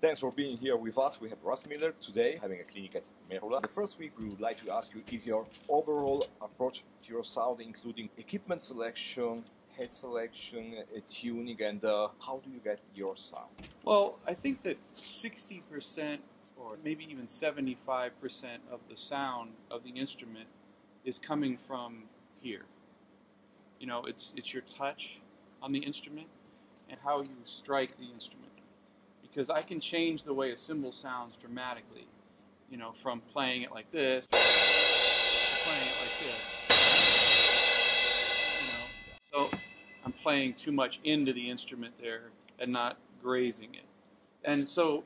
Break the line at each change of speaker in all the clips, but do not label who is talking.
Thanks for being here with us. We have Russ Miller today, having a clinic at Merula. The first week we would like to ask you, is your overall approach to your sound, including equipment selection, head selection, tuning, and how do you get your sound?
Well, I think that 60% or maybe even 75% of the sound of the instrument is coming from here. You know, it's your touch on the instrument and how you strike the instrument. Because I can change the way a cymbal sounds dramatically, you know, from playing it like this to playing it like this. You know, so I'm playing too much into the instrument there and not grazing it. And so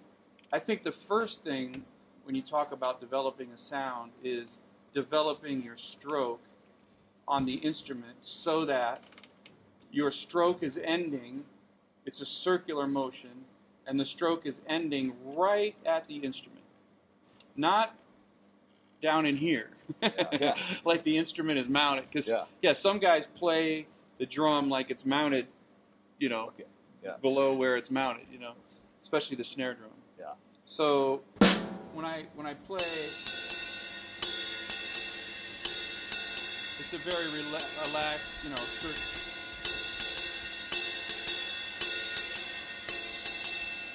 I think the first thing when you talk about developing a sound is developing your stroke on the instrument so that your stroke is ending, it's a circular motion, and the stroke is ending right at the instrument, not down in here, like the instrument is mounted. Because some guys play the drum like it's mounted, you know, below where it's mounted, you know, especially the snare drum. Yeah. So when I play, it's a very relaxed, you know,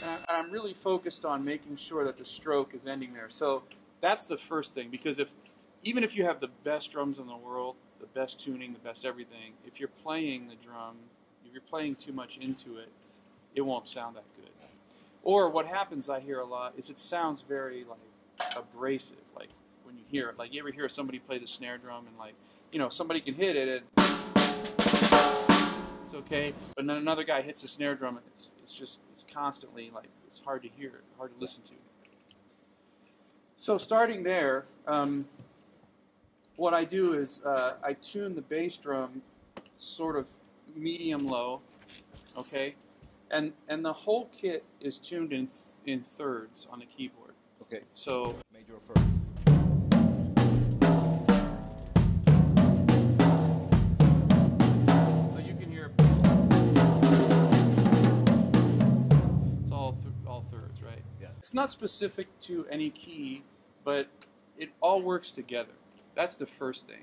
and I'm really focused on making sure that the stroke is ending there. So that's the first thing, because even if you have the best drums in the world, the best tuning, the best everything, if you're playing the drum, if you're playing too much into it, it won't sound that good. Or what happens, I hear a lot, is it sounds very like abrasive, like when you hear it. Like you ever hear somebody play the snare drum and like, you know, somebody can hit it and it's okay, but then another guy hits the snare drum and it's constantly like, it's hard to hear, hard to listen to. So starting there, what I do is I tune the bass drum sort of medium low, okay, and the whole kit is tuned in thirds on the keyboard. Okay, so
major first.
It's not specific to any key, but it all works together. That's the first thing.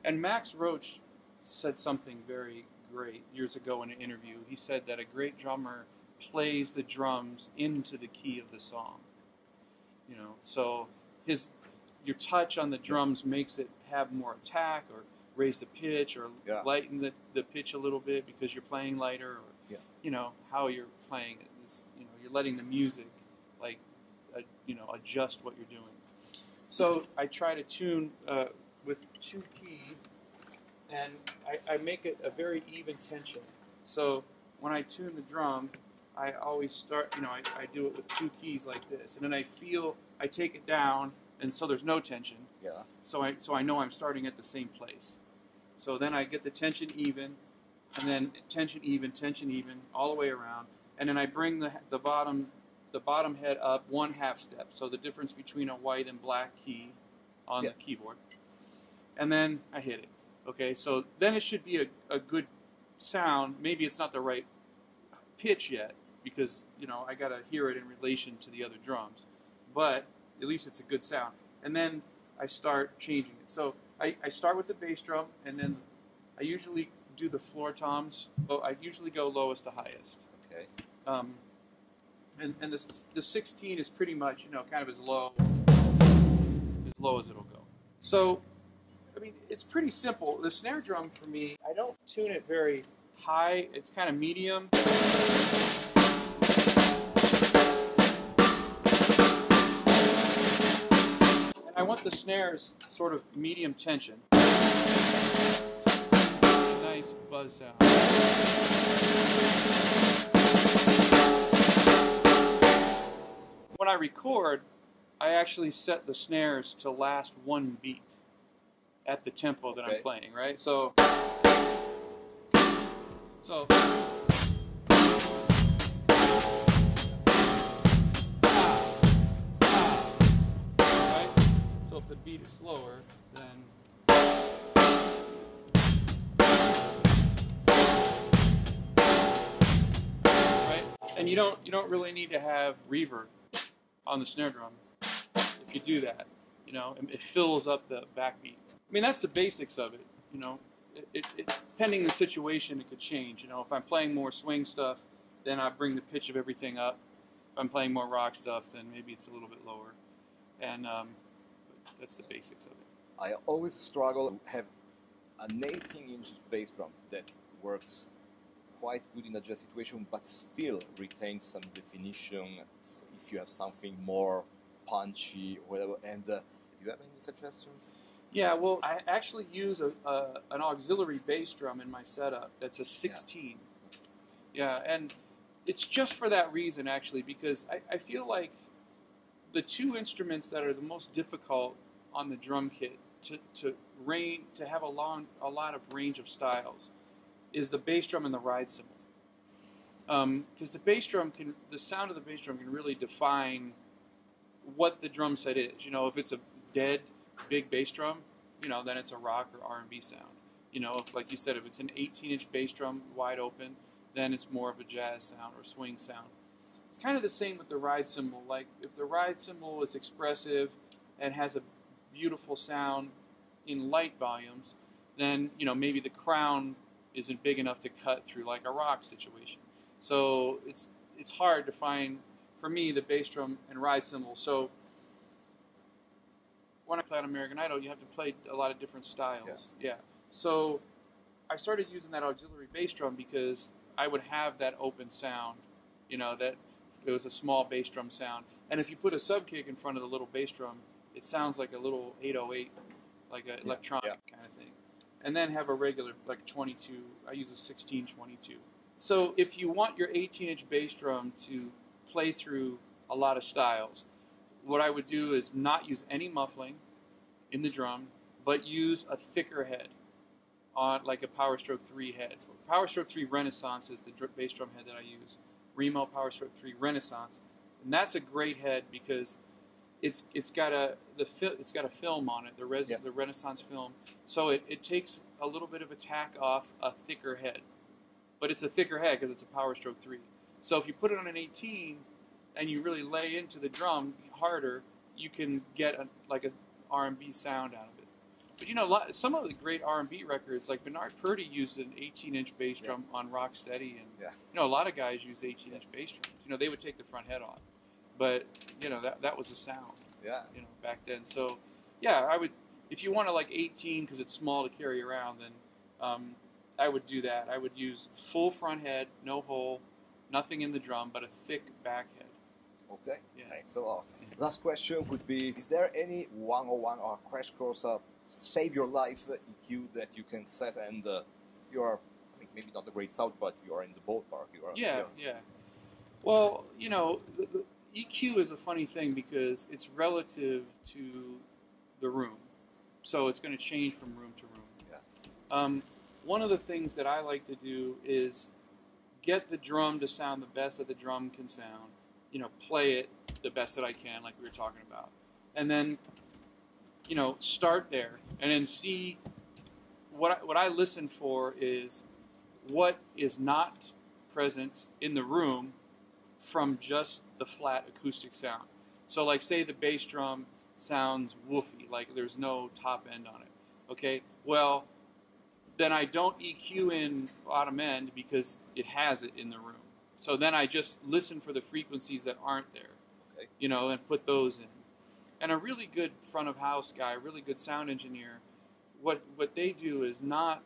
And Max Roach said something very great years ago in an interview. He said that a great drummer plays the drums into the key of the song. You know, so your touch on the drums makes it have more attack or raise the pitch or lighten the pitch a little bit because you're playing lighter or, you know, how you're playing it. It's, you know, you're letting the music you know, adjust what you're doing. So I try to tune with two keys, and I make it a very even tension. So when I tune the drum, I always start, you know, I do it with two keys like this, and then I take it down, and so there's no tension. Yeah. So I know I'm starting at the same place. So then I get the tension even, and then tension even, all the way around, and then I bring the bottom head up 1/2 step, so the difference between a white and black key on the keyboard, and then I hit it. Okay, so then it should be a good sound. Maybe it's not the right pitch yet because, you know, I gotta hear it in relation to the other drums, but at least it's a good sound. And then I start changing it. So I start with the bass drum, and then I usually do the floor toms. I usually go lowest to highest. Okay. And the 16 is pretty much, you know, kind of as low as it'll go. So, I mean, it's pretty simple. The snare drum for me, I don't tune it very high. It's kind of medium. And I want the snares sort of medium tension. A nice buzz sound. When I record, I actually set the snares to last one beat at the tempo that I'm playing, right? So right? So if the beat is slower, then right? And you don't really need to have reverb on the snare drum. If you do that, it fills up the backbeat. I mean, that's the basics of it. Depending the situation, it could change. If I'm playing more swing stuff, then I bring the pitch of everything up. If I'm playing more rock stuff, then maybe it's a little bit lower. And that's the basics of it.
I always struggle to have an 18-inch bass drum that works quite good in a jazz situation, but still retains some definition if you have something more punchy or whatever. And do you have any suggestions?
Yeah, well, I actually use an auxiliary bass drum in my setup that's a 16. Yeah, and it's just for that reason, actually, because I feel like the two instruments that are the most difficult on the drum kit to have a lot of range of styles is the bass drum and the ride cymbal. Because the sound of the bass drum can really define what the drum set is. If it's a dead, big bass drum, then it's a rock or R&B sound. Like you said, if it's an 18-inch bass drum wide open, then it's more of a jazz sound or swing sound. It's kind of the same with the ride cymbal. Like, if the ride cymbal is expressive and has a beautiful sound in light volumes, then, maybe the crown isn't big enough to cut through like a rock situation. So it's hard to find, for me, the bass drum and ride cymbal. So when I play on American Idol, you have to play a lot of different styles. Yeah. So I started using that auxiliary bass drum because I would have that open sound, that it was a small bass drum sound. And if you put a subkick in front of the little bass drum, it sounds like a little 808, like an electronic kind of thing. And then have a regular, like 22. I use a 1622. So if you want your 18-inch bass drum to play through a lot of styles, what I would do is not use any muffling in the drum, but use a thicker head on like a Power Stroke 3 head. Power Stroke 3 Renaissance is the bass drum head that I use. Remo Power Stroke 3 Renaissance, and that's a great head because it's got a film on it, the Renaissance film, so it takes a little bit of attack off a thicker head, but it's a thicker head because it's a Power Stroke 3. So if you put it on an 18 and you really lay into the drum harder, you can get like a R&B sound out of it. But some of the great R&B records, like Bernard Purdie used an 18-inch bass drum on Rocksteady, and a lot of guys use 18-inch bass drums. They would take the front head off, but that was the sound. Back then. So I would, if you want to like 18 because it's small to carry around, then I would do that. I would use full front head, no hole, nothing in the drum, but a thick back head. Okay,
thanks a lot. Last question would be, is there any 101 or crash course save your life EQ that you can set and you are, maybe not a great sound, but you are in the ballpark?
Well, the EQ is a funny thing because it's relative to the room. So it's going to change from room to room. One of the things that I like to do is get the drum to sound the best that the drum can sound. Play it the best that I can, like we were talking about. And then, start there. And then see what I listen for is what is not present in the room from just the flat acoustic sound. So like say the bass drum sounds woofy, like there's no top end on it. Okay, well, then I don't EQ in bottom end because it has it in the room. So then I just listen for the frequencies that aren't there, and put those in. And a really good front of house guy, a really good sound engineer, what they do is not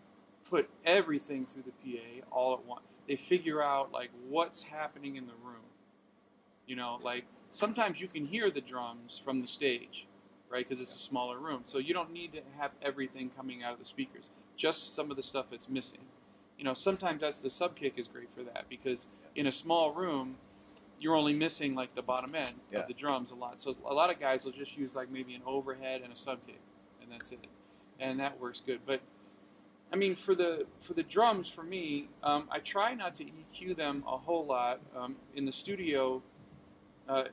put everything through the PA all at once. They figure out like what's happening in the room. Like sometimes you can hear the drums from the stage, right? Because it's a smaller room. So you don't need to have everything coming out of the speakers. Just some of the stuff that's missing. Sometimes that's the subkick is great for that because in a small room, you're only missing like the bottom end of the drums a lot. So a lot of guys will just use like maybe an overhead and a subkick, and that's it, and that works good. But I mean, for the drums, for me, I try not to EQ them a whole lot in the studio.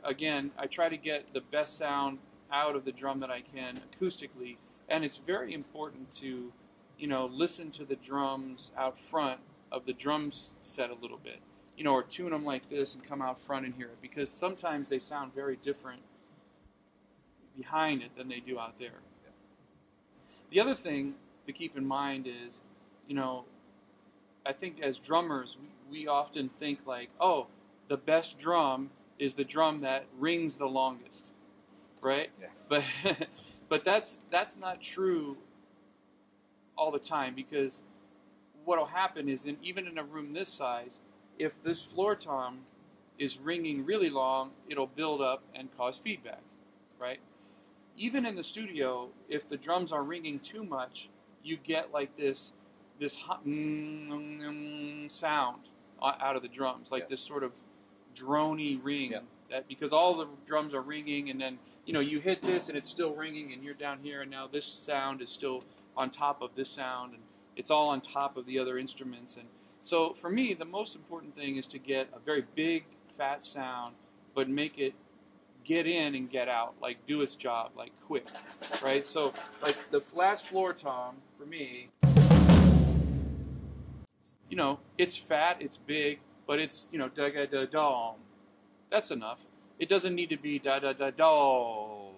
Again, I try to get the best sound out of the drum that I can acoustically, and it's very important to listen to the drums out front of the drums set a little bit. you know, or tune them like this and come out front and hear it, because sometimes they sound very different behind it than they do out there. The other thing to keep in mind is, you know, I think as drummers, we often think like, oh, the best drum is the drum that rings the longest, right? Yeah. But that's not true all the time, because what will happen is, even in a room this size, if this floor tom is ringing really long, it'll build up and cause feedback, right? Even in the studio, if the drums are ringing too much, you get like this hot sound out of the drums, like this sort of drony ring. That because all the drums are ringing, and then you know you hit this and it's still ringing, and you're down here, and now this sound is still on top of this sound, and it's all on top of the other instruments. And so for me, the most important thing is to get a very big, fat sound, but make it get in and get out, like do its job, like quick, right? So like the flat floor tom for me, you know, it's fat, it's big, but it's, you know, da da da dom. That's enough. It doesn't need to be da da da do,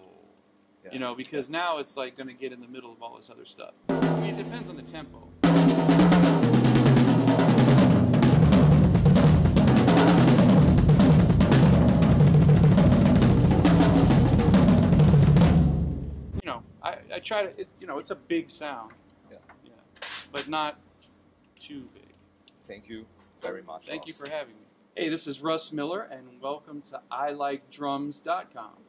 you know, because now it's like going to get in the middle of all this other stuff. I mean, it depends on the tempo. I try to, you know, it's a big sound, but not too big.
Thank you very much.
Thank you for having me. Hey, this is Russ Miller, and welcome to iLikeDrums.com.